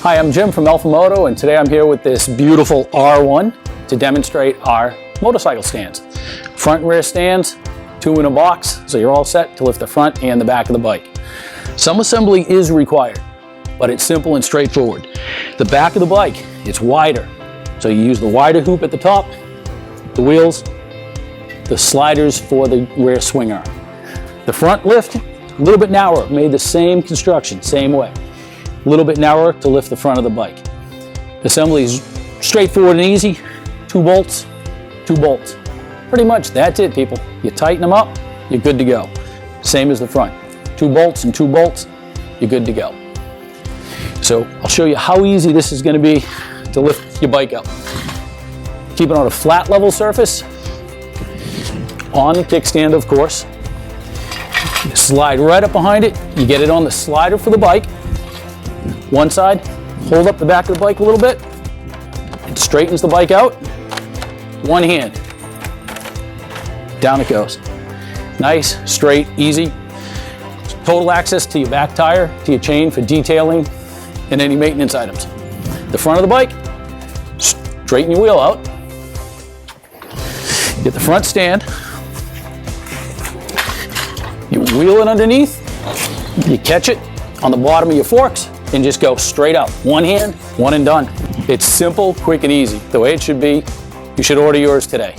Hi, I'm Jim from Alpha Moto, and today I'm here with this beautiful R1 to demonstrate our motorcycle stands. Front and rear stands, 2 in a box, so you're all set to lift the front and the back of the bike. Some assembly is required, but it's simple and straightforward. The back of the bike, it's wider, so you use the wider hoop at the top, the wheels, the sliders for the rear swing arm. The front lift, a little bit narrower, made the same construction, same way. A little bit narrower to lift the front of the bike. Assembly is straightforward and easy. 2 bolts, 2 bolts. Pretty much that's it, people. You tighten them up, you're good to go. Same as the front. 2 bolts and 2 bolts, you're good to go. So I'll show you how easy this is going to be to lift your bike up. Keep it on a flat level surface, on the kickstand of course. You slide right up behind it, you get it on the slider for the bike. One side, hold up the back of the bike a little bit, it straightens the bike out. One hand, down it goes. Nice, straight, easy. Total access to your back tire, to your chain for detailing and any maintenance items. The front of the bike, straighten your wheel out. Get the front stand. You wheel it underneath, you catch it on the bottom of your forks, and just go straight out. One hand, one and done. It's simple, quick, and easy. The way it should be. You should order yours today.